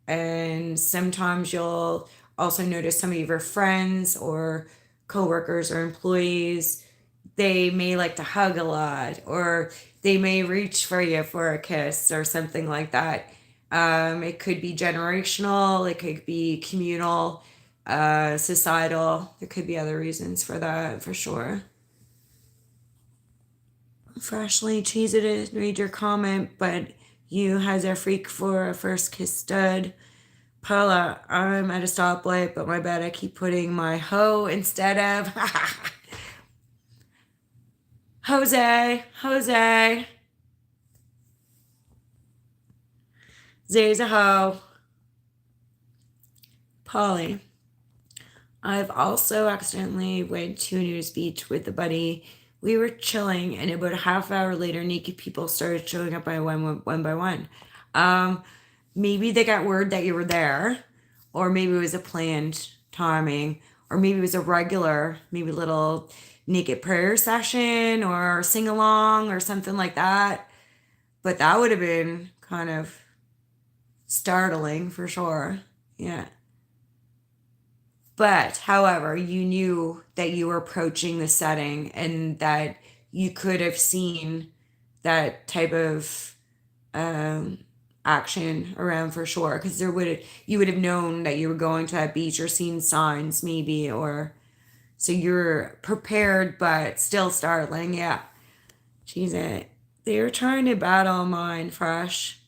Speaker 1: And sometimes you'll also notice some of your friends or coworkers or employees, they may like to hug a lot, or they may reach for you for a kiss or something like that. It could be generational, it could be communal, societal. There could be other reasons for that, for sure. Freshly cheesy didn't read your comment, but you has a freak for a first kiss stud. Paula, I'm at a stoplight, but my bad, I keep putting my hoe instead of Jose. Jose. Zay's a hoe. Polly. I've also accidentally went to a nudist beach with a buddy. We were chilling, and about a half hour later, naked people started showing up by one by one. Um, Maybe they got word that you were there, or maybe it was a planned timing, or maybe it was a regular, maybe little naked prayer session or sing along or something like that. But that would have been kind of startling for sure. Yeah. But, however, you knew that you were approaching the setting and that you could have seen that type of um, action around for sure, because there would you would have known that you were going to that beach or seen signs maybe, or so you're prepared but still startling. Yeah, she's it. They're trying to battle mine fresh.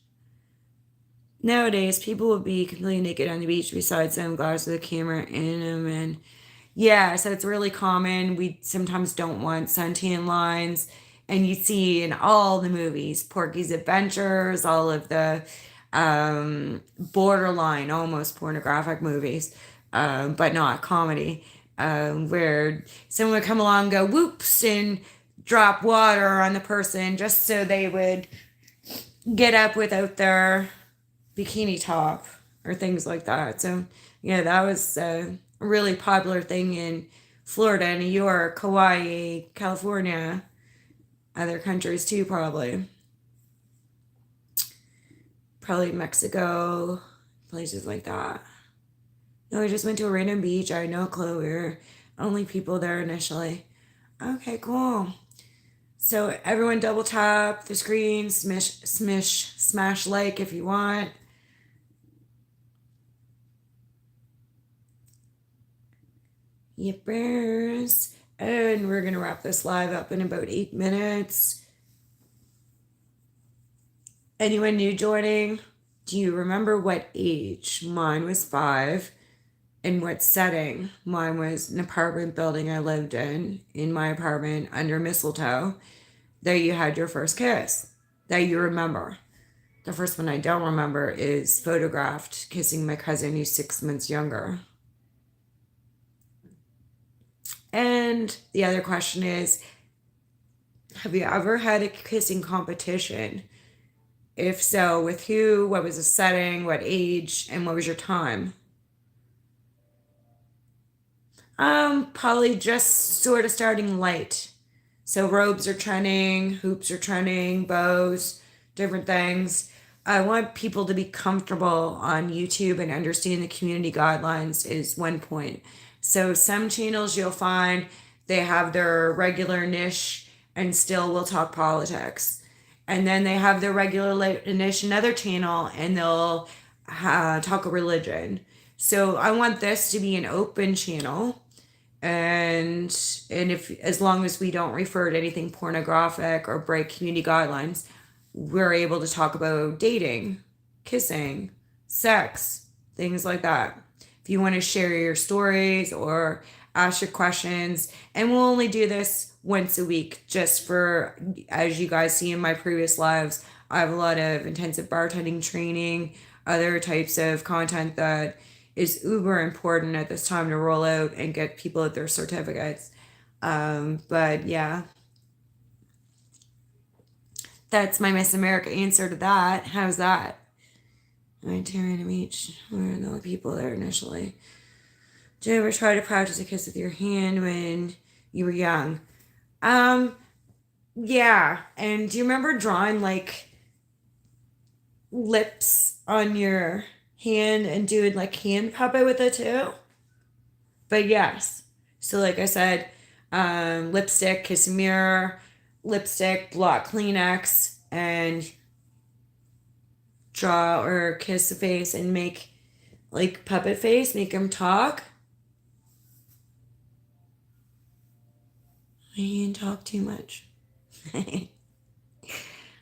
Speaker 1: Nowadays, people will be completely naked on the beach besides sunglasses with a camera in them. And yeah, so it's really common. We sometimes don't want suntan lines. And you see in all the movies, Porky's Adventures, all of the borderline, almost pornographic movies, but not comedy, where someone would come along and go whoops and drop water on the person just so they would get up without their bikini top or things like that. So, yeah, that was a really popular thing in Florida, New York, Hawaii, California, other countries too, probably. Probably Mexico, places like that. No, I just went to a random beach. I had no clue. We were only people there initially. Okay, cool. So everyone double tap the screen, smash like if you want. Yippers. And we're going to wrap this live up in about 8 minutes. Anyone new joining? Do you remember what age? Mine was 5. In what setting? Mine was an apartment building I lived in my apartment under mistletoe, that you had your first kiss, that you remember. The first one I don't remember is photographed kissing my cousin who's 6 months younger. And the other question is, have you ever had a kissing competition? If so, with who? What was the setting? What age? And what was your time? Probably just sort of starting light. So robes are trending, hoops are trending, bows, different things. I want people to be comfortable on YouTube and understand the community guidelines is one point. So some channels you'll find they have their regular niche and still will talk politics. And then they have their regular niche another channel and they'll talk religion. So I want this to be an open channel, and if as long as we don't refer to anything pornographic or break community guidelines, we're able to talk about dating, kissing, sex, things like that. If you want to share your stories or ask your questions, and we'll only do this once a week, just for, as you guys see in my previous lives, I have a lot of intensive bartending training, other types of content that is uber important at this time to roll out and get people at their certificates. But yeah, that's my Miss America answer to that. How's that? I went to random beach. Where are the people there initially? Did you ever try to practice a kiss with your hand when you were young? Um, Yeah. And do you remember drawing like lips on your hand and doing like hand puppet with it too? But yes. So like I said, lipstick, kiss a mirror, lipstick, blot Kleenex, and draw or kiss a face and make like puppet face, make them talk. I didn't talk too much.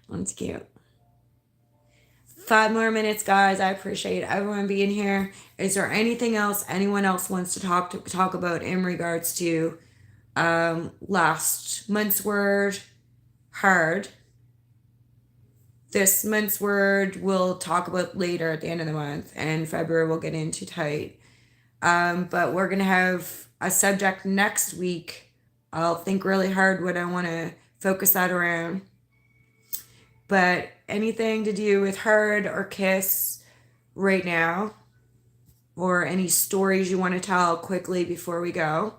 Speaker 1: That's cute. 5 more minutes, guys. I appreciate everyone being here. Is there anything else anyone else wants to talk about in regards to last month's word, hard? This month's word we'll talk about later at the end of the month, and February we'll get into tight. But we're gonna have a subject next week. I'll think really hard what I want to focus that around. But anything to do with hard or kiss right now, or any stories you want to tell quickly before we go.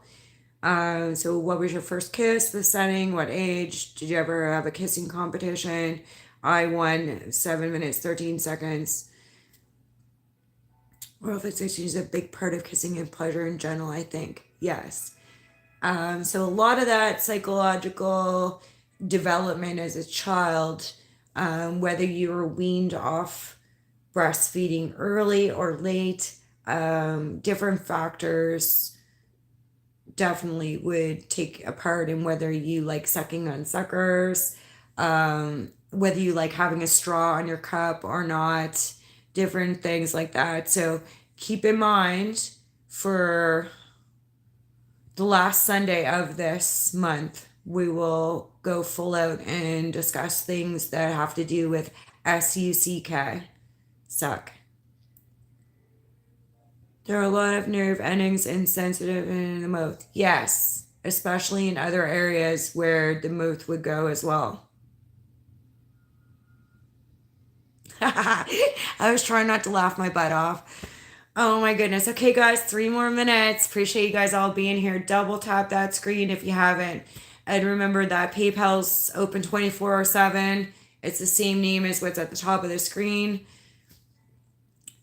Speaker 1: So, what was your first kiss? The setting? What age? Did you ever have a kissing competition? I won 7 minutes, 13 seconds. Oral fixation is a big part of kissing and pleasure in general, I think. Yes. So, a lot of that psychological development as a child, whether you were weaned off breastfeeding early or late, different factors definitely would take a part in whether you like sucking on suckers, whether you like having a straw on your cup or not, different things like that. So keep in mind for the last Sunday of this month, we will go full out and discuss things that have to do with SUCK, suck. There are a lot of nerve endings and sensitive in the mouth. Yes, especially in other areas where the mouth would go as well. I was trying not to laugh my butt off. Oh my goodness. Okay, guys, 3 more minutes. Appreciate you guys all being here. Double tap that screen if you haven't. And remember that PayPal's open 24/7. It's the same name as what's at the top of the screen.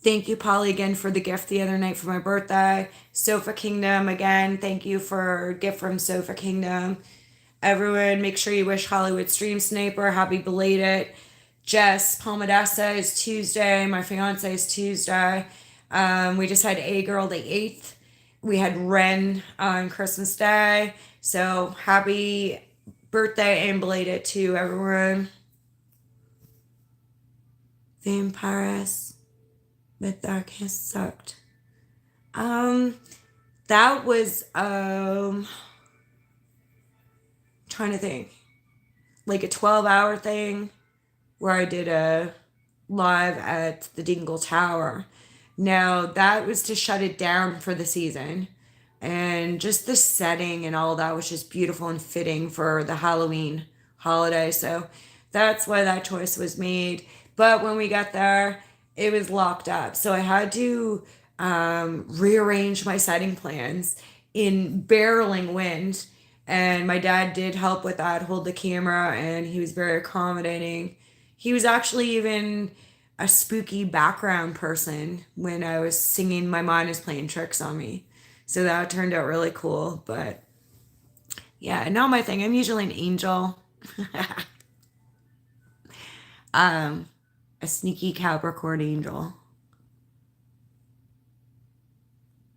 Speaker 1: Thank you, Polly, again for the gift the other night for my birthday. Sofa Kingdom, again, thank you for a gift from Sofa Kingdom. Everyone, make sure you wish Hollywood Stream Sniper happy belated. Jess Palmadessa is Tuesday. My fiance is Tuesday. We just had A Girl the 8th. We had Ren on Christmas Day. So happy birthday and belated to everyone. Vampires. But that kiss sucked. That was trying to think. Like a 12-hour thing where I did a live at the Dingle Tower. Now that was to shut it down for the season. And just the setting and all that was just beautiful and fitting for the Halloween holiday. So that's why that choice was made. But when we got there, it was locked up. So I had to rearrange my setting plans in barreling wind. And my dad did help with that, hold the camera, and he was very accommodating. He was actually even a spooky background person when I was singing My Mind is Playing Tricks on Me. So that turned out really cool. But yeah, not my thing. I'm usually an angel. A sneaky Capricorn angel.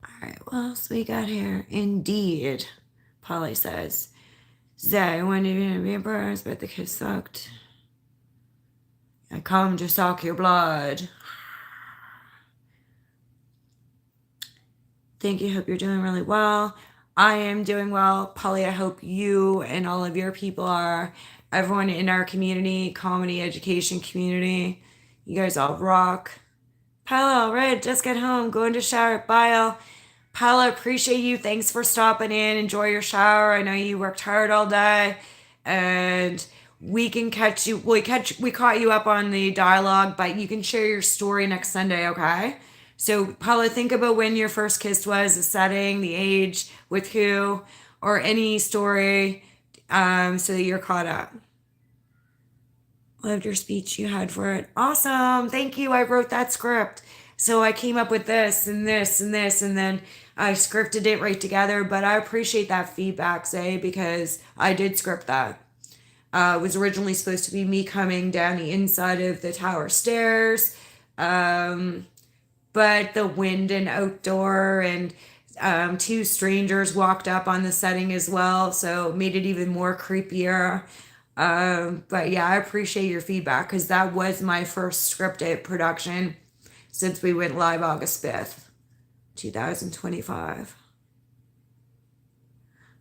Speaker 1: All right, what else we got here? Indeed, Polly says. Zay, when did you be burns, but the kiss sucked. I come to suck your blood. Thank you. Hope you're doing really well. I am doing well. Polly, I hope you and all of your people are. Everyone in our community, comedy, education community, you guys all rock. Paolo, right, just get home, going to shower. Bye. Paolo, appreciate you. Thanks for stopping in. Enjoy your shower. I know you worked hard all day. And we can catch you. We caught you up on the dialogue, but you can share your story next Sunday, okay? So, Paula, think about when your first kiss was, the setting, the age, with who, or any story. so that you're caught up. Loved your speech you had for it. Awesome. Thank you. I wrote that script. So I came up with this and this and this, and then I scripted it right together. But I appreciate that feedback, Zay, because I did script that. It was originally supposed to be me coming down the inside of the tower stairs. But the wind and outdoor and two strangers walked up on the setting as well. So it made it even more creepier. But yeah, I appreciate your feedback because that was my first scripted production since we went live August 5th, 2025.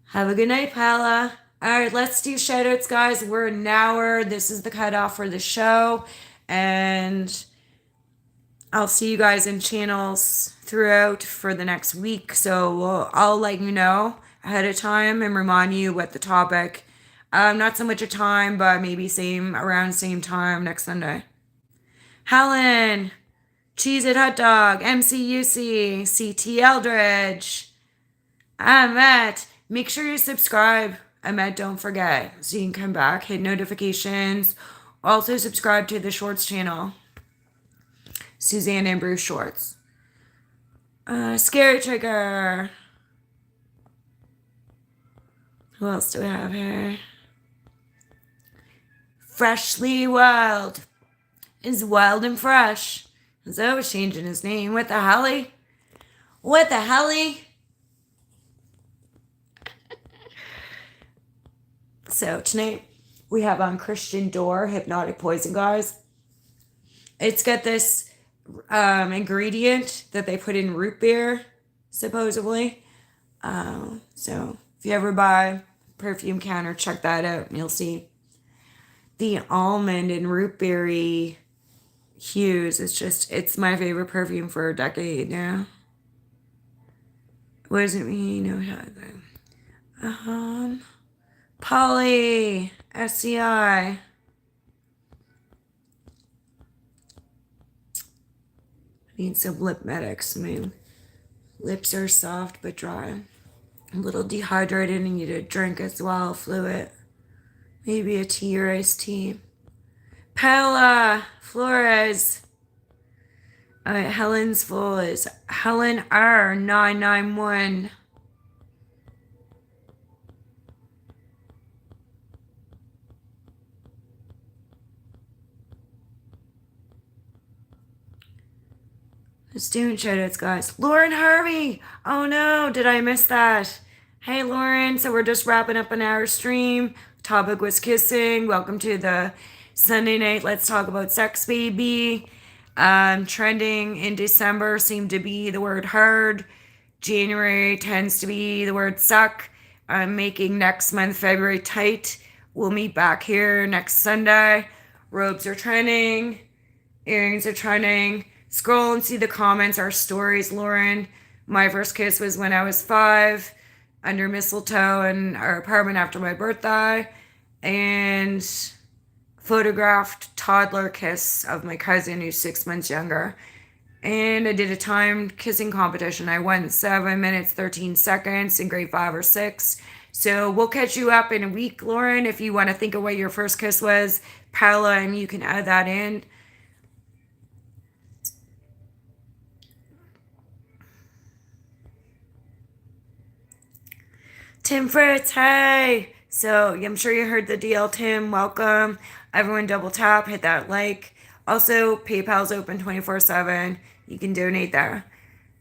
Speaker 1: Have a good night, Paula. All right, let's do shoutouts, guys. We're an hour. This is the cutoff for the show. And I'll see you guys in channels throughout for the next week. So I'll let you know ahead of time and remind you what the topic. Not so much a time, but maybe around same time next Sunday. Helen, Cheese It Hot Dog, MCUC, CT Eldridge. I'm Matt. Make sure you subscribe. I'm Matt, don't forget. So you can come back, hit notifications. Also subscribe to the Shorts channel. Suzanne and Bruce Shorts. Scary Trigger. Who else do we have here? Freshly Wild. Is wild and fresh. So was changing his name. What the helly? What the helly? So tonight we have on Christian Dior Hypnotic Poison, guys. It's got this ingredient that they put in root beer, supposedly. So if you ever buy perfume counter, check that out and you'll see the almond and root berry hues. It's my favorite perfume for a decade now. What does it mean? Polly, SCI. Need some lip medics. My lips are soft but dry. A little dehydrated and need a drink as well, fluid. Maybe a tea or iced tea. Paola Flores. Helen's full is Helen R991. Let's do shoutouts, guys. Lauren Harvey. Oh no, did I miss that? Hey Lauren, so we're just wrapping up an hour stream. Topic was kissing. Welcome to the Sunday night. Let's talk about sex, baby. Trending in December seemed to be the word hard. January tends to be the word suck. I'm making next month, February, tight. We'll meet back here next Sunday. Robes are trending. Earrings are trending. Scroll and see the comments, our stories, Lauren. My first kiss was when I was 5, under mistletoe in our apartment after my birthday. And photographed toddler kiss of my cousin who's 6 months younger. And I did a timed kissing competition. I won 7 minutes, 13 seconds in grade 5 or 6. So we'll catch you up in a week, Lauren, if you want to think of what your first kiss was. Paola, and you can add that in. Tim Fritz, hey! So I'm sure you heard the deal, Tim. Welcome. Everyone double tap, hit that like. Also, PayPal's open 24/7. You can donate there.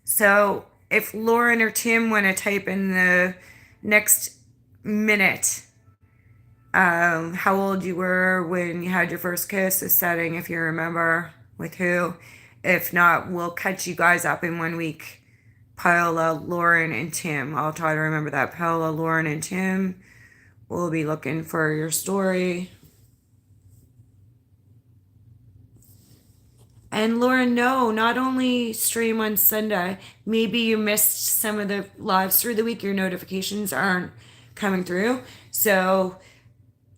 Speaker 1: So if Lauren or Tim want to type in the next minute how old you were when you had your first kiss, a setting if you remember, with who. If not, we'll catch you guys up in 1 week. Paola, Lauren, and Tim. I'll try to remember that. Paola, Lauren, and Tim. We'll be looking for your story. And Lauren, no, not only stream on Sunday. Maybe you missed some of the lives through the week. Your notifications aren't coming through. So,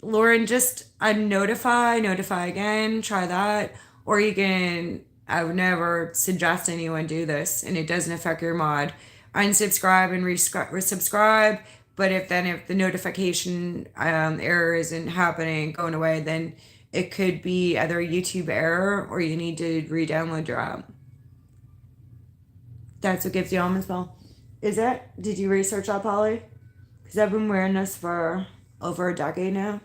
Speaker 1: Lauren, just notify again. Try that. Or you can... I would never suggest anyone do this, and it doesn't affect your mod. Unsubscribe and resubscribe, But if the notification error isn't happening, going away, then it could be either a YouTube error or you need to re-download your app. That's what gives you almond smell. Is it? Did you research that, Polly? Because I've been wearing this for over a decade now.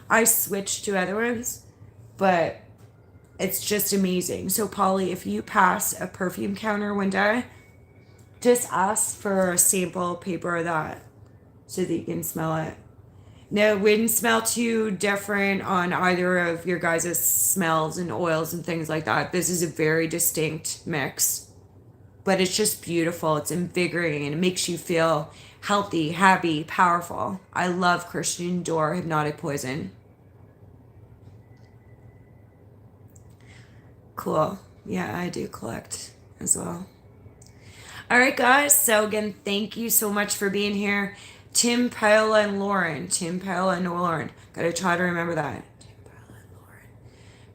Speaker 1: I switched to other ones, but it's just amazing. So, Polly, if you pass a perfume counter one day, just ask for a sample paper of that so that you can smell it. No, it wouldn't smell too different on either of your guys' smells and oils and things like that. This is a very distinct mix, but it's just beautiful. It's invigorating and it makes you feel healthy, happy, powerful. I love Christian Dior Hypnotic Poison. Cool. Yeah, I do collect as well. All right, guys. So again, thank you so much for being here. Tim, Paola, and Lauren. Tim, Paola, and Lauren. Gotta try to remember that. Tim, Paola, and Lauren.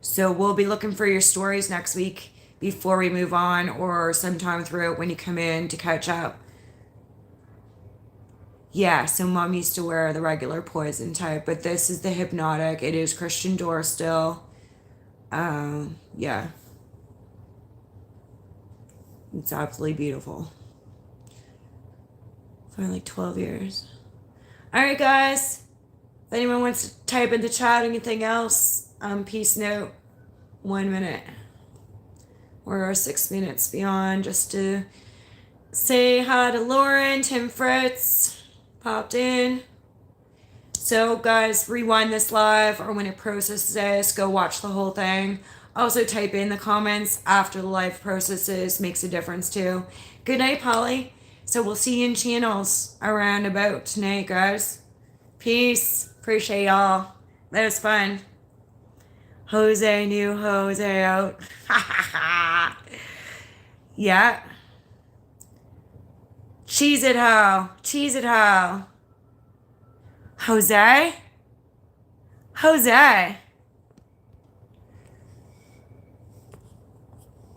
Speaker 1: So we'll be looking for your stories next week before we move on, or sometime through it when you come in to catch up. Yeah, so mom used to wear the regular poison type, but this is the hypnotic. It is Christian Dior still. Yeah. It's absolutely beautiful. For like 12 years. Alright, guys. If anyone wants to type in the chat anything else, peace note. 1 minute. We're 6 minutes beyond, just to say hi to Lauren. Tim Fritz popped in. So, guys, rewind this live, or when it processes this, go watch the whole thing. Also, type in the comments after the live processes. Makes a difference, too. Good night, Polly. So, we'll see you in channels around about tonight, guys. Peace. Appreciate y'all. That was fun. Jose knew Jose out. Yeah. Cheese it how. Cheese it how. Jose? Jose.